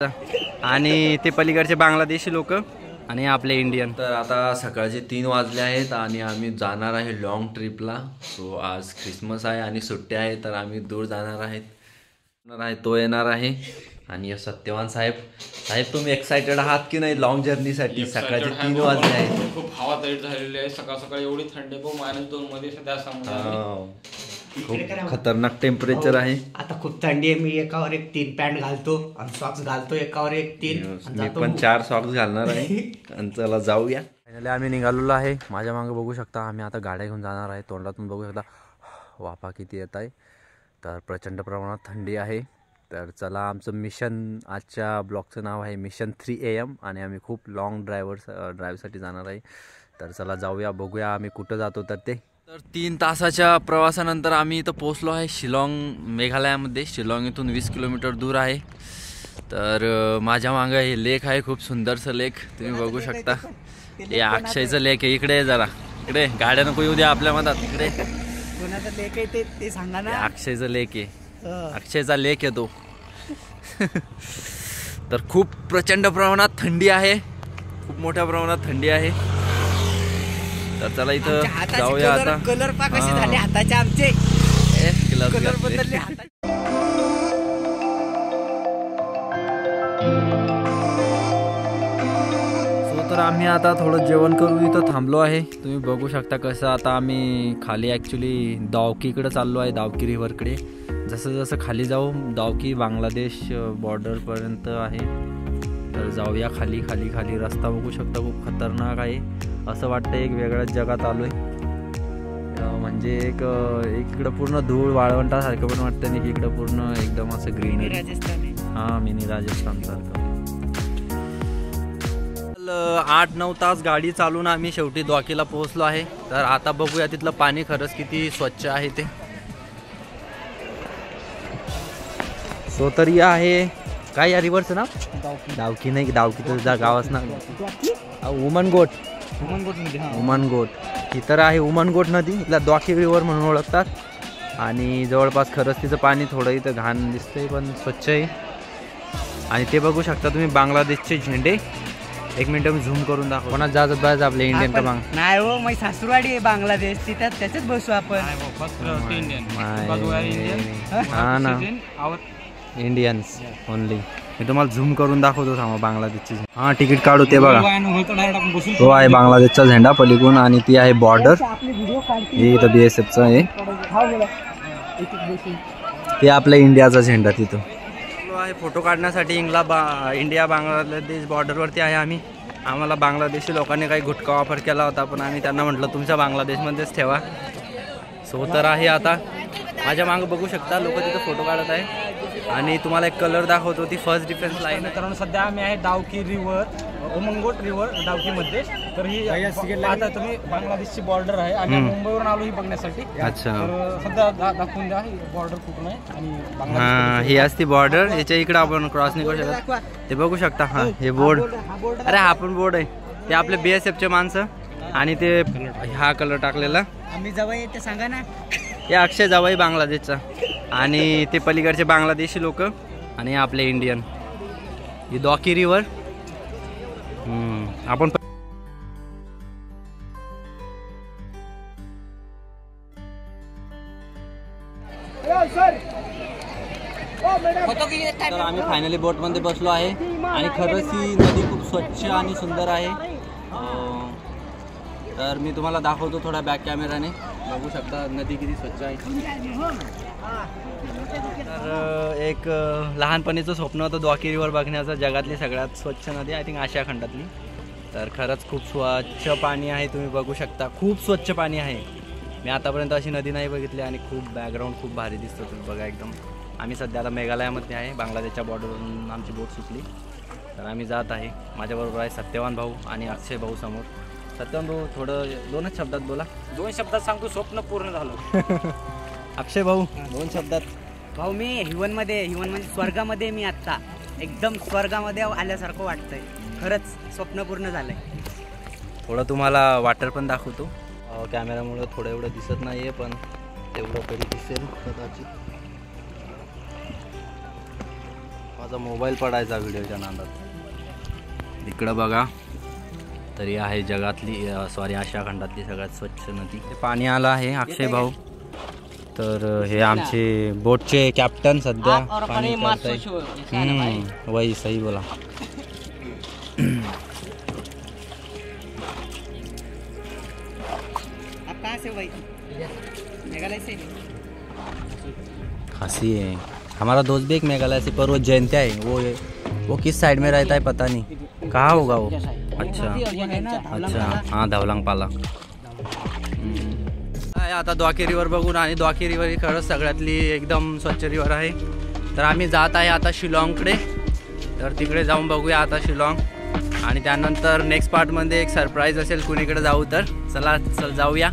आणि ते पलीकडचे बांगलादेशी लोक आणि आपले इंडियन। तर आता सकाळचे 3 वाजले आहेत आणि आम्ही जाणार आहे लॉंग ट्रिपला। सो आज ख्रिसमस आहे आणि सुट्ट्या आहे, तर आम्ही दूर जाणार आहेत। तो येणार आहे आणि सत्यवान साहेब तुम्ही एक्साइटेड आहात की नाही लॉंग जर्नीसाठी? सकाळचे 3 वाजले आहेत, खूप हवा तयार झालेली आहे। सकाळ सकाळी एवढी थंडी -2 मध्ये सध्या खूप खतरनाक टेम्परेचर आहे। आता खूप थंडी आहे। मी एकावर एक 3 पॅन्ट घालतो आणि सॉक्स घालतो एकावर एक 3। मी पण 4 सॉक्स घालणार आहे आणि चला जाऊया। फायनली आम्ही निघालेलो आहे। माझ्या मागे बघू शकता आम्ही आता गाड्या घेऊन जाणार आहे। तोंडातून बघू शकता वाफा किती येत आहे। तर प्रचंड प्रमाणात थंडी आहे। तर चला, आमचं मिशन आजच्या ब्लॉगचं नाव आहे मिशन 3 AM आणि आम्ही खूप लॉंग ड्राईव्हसाठी जाणार आहे। तर चला जाऊया, बघूया आम्ही कुठं जातो तर ते। तर 3 तासाच्या प्रवासानंतर आम्ही इथं पोहोचलो आहे शिलाँग, मेघालयामध्ये। शिलाँग इथून 20 किलोमीटर दूर आहे। तर माझ्या मागं हे लेक आहे, खूप सुंदरसं लेक तुम्ही बघू शकता। हे अक्षयचं लेक आहे। इकडे जरा, इकडे गाड्या नको येऊ द्या आपल्या मधात। इकडे कोणाचं लेक आहे ते सांगा ना। अक्षयचं लेक आहे, अक्षयचा लेक आहे तो। तर खूप प्रचंड प्रमाणात थंडी आहे, खूप मोठ्या प्रमाणात थंडी आहे। तर चला इथं जाऊया आता। कलर पा कसे झाले हाताचे आमचे, कलर बदलले हाताचे। तर आम्ही आता थोडं जेवण करून इथं थांबलो आहे। तुम्ही बघू शकता कसं आता आम्ही खाली ॲक्च्युली दावकीकडे चाललो आहे, दावकी रिव्हरकडे। जसं जसं खाली जाऊ, दावकी बांगलादेश बॉर्डरपर्यंत आहे। तर जाऊया खाली खाली खाली। रस्ता बघू शकता खूप खतरनाक आहे, असं वाटतं एक वेगळ्याच जगात आलो आहे। म्हणजे एक इकडं पूर्ण धूळ वाळवंटासारखं पण वाटतं नाही की इकडं पूर्ण एकदम असं ग्रीनरी। हां, मिनी राजस्थान सारखं। 8-9 तास गाडी चालून आम्ही शेवटी द्वाकीला पोहोचलो आहे। तर आता बघूया तिथलं पाणी खरंच किती स्वच्छ आहे ते। सो तरी आहे काय या रिव्हरचं नाव? दावकी नाही, दावकी तर गावाच ना, उमनगोट। उमनगोट ही तर आहे उमनगोट नदी, इथला द्वाकी रिव्हर म्हणून ओळखतात। आणि जवळपास खरंच तिचं पाणी थोडं इथं घाण दिसतंय पण स्वच्छ आहे। आणि ते बघू शकता तुम्ही बांगलादेशचे झेंडे। 1 मिनिट मी झूम करून दाखव। कोणा जात बाहेर आपले इंडियन का बांग नाही हो, माझी सासूरवाडी आहे बांगलादेश, तिथं त्याच्यात बसू आपण। हा ना, इंडियन्स ओनली। मी तुम्हाला झूम करून दाखवतो थांबा बांगलादेशची। हां, तिकीट काढू ते बघा, तो आहे बांगलादेशचा झेंडा पलीकडून आणि ती आहे बॉर्डर। हे इथं BSFचं आहे, ते आपल्या इंडियाचा झेंडा तिथं आहे। फोटो काढण्यासाठी इंडिया बांगलादेश बॉर्डरवरती आहे आम्ही। आम्हाला बांगलादेशी लोकांनी काही गुटखा ऑफर केला होता, पण आम्ही त्यांना म्हटलं तुमच्या बांगलादेशमध्येच ठेवा। सो तर आहे आता माझ्या मागं बघू शकता लोक तिथं फोटो काढत आहे। आणि तुम्हाला एक कलर दाखवतो, ती फर्स्ट डिफेन्स लाईन। कारण सध्या आम्ही आहे दावकी रिव्हर, उमंगोट रिव्हर दावकीमध्ये। तर ही आता तुम्ही बांगलादेशची बॉर्डर आहे आणि मुंबईवरून आलो ही बघण्यासाठी। अच्छा, तर सध्या दाखवून द्या ही बॉर्डर कुठून आहे आणि हां, ही असती बॉर्डर। याच्या इकडे आपण क्रॉस नाही करू शकत, ते बघू शकता। हां, हे बोर्ड, अरे हा पण बोर्ड आहे, ते आपले BSFचे माणसं। आणि ते हा कलर टाकलेला आम्ही जवळ ते सांगा ना। हे अक्षय जावई बांगलादेशचा आणि ते पलीकडचे बांगलादेशी लोक आणि आपले इंडियन। ही द्वाकी रिव्हर। आपण तर आम्ही फायनली बोटमध्ये बसलो आहे आणि खरंच ही नदी खूप स्वच्छ आणि सुंदर आहे। तर मी तुम्हाला दाखवतो थोडा बॅक कॅमेराने, बघू शकता नदी किती स्वच्छ आहे। तर एक लहानपणीचं स्वप्न होतं द्वाकी रिव्हर बघण्याचं, जगातली सगळ्यात स्वच्छ नदी आय थिंक आशिया खंडातली। तर खरंच खूप स्वच्छ पाणी आहे, तुम्ही बघू शकता खूप स्वच्छ पाणी आहे। मी आतापर्यंत अशी नदी नाही बघितली आणि खूप बॅकग्राऊंड खूप भारी दिसतं तुम्ही बघा एकदम। आम्ही सध्या आता मेघालयामध्ये आहे, बांगलादेशच्या बॉर्डरवरून आमची बोट सुटली। तर आम्ही जात आहे, माझ्याबरोबर आहे सत्यवान भाऊ आणि अक्षय भाऊ समोर। सत्यवान भाऊ थोडं 2च शब्दात बोला। 2 शब्दात सांगतो, स्वप्न पूर्ण झालं। अक्षय भाऊ 2 शब्दात। भाऊ मी हिवन म्हणजे स्वर्गामध्ये, मी आत्ता एकदम स्वर्गामध्ये आल्यासारखं वाटतंय। खरंच स्वप्न पूर्ण झालंय। थोडं तुम्हाला वाटर पण दाखवतो, कॅमेरामुळे थोडं एवढं दिसत नाही आहे पण तेवढं तरी दिसेल कदाचित। माझा मोबाईल पडायचा व्हिडिओच्या नादात. इकडं बघा तरी आहे जगातली सॉरी आशिया खंडातली सगळ्यात स्वच्छ नदी. ते पाणी आलं आहे अक्षय भाऊ. तर हे आमचे बोटचे कॅप्टन सध्या पाणी करताय. वही सही बोला. खासी है हमारा दोस्त भी एक मेघालय से, पर वो जयंत्या है. वो किस साइड में रहता है पता नहीं, कहाँ होगा वो. अच्छा अच्छा हाँ धवलांग पाला. आता द्वाकी रिवर बघून, आणि द्वाकी रिवर ही खरंच सगळ्यातली एकदम स्वच्छ रिवर आहे. तर आम्ही जात आहे आता शिलाँगकडे. तर तिकडे जाऊन बघूया आता शिलाँग, आणि त्यानंतर नेक्स्ट पार्टमध्ये एक सरप्राईज असेल कुणीकडे जाऊ तर. चला जाऊया.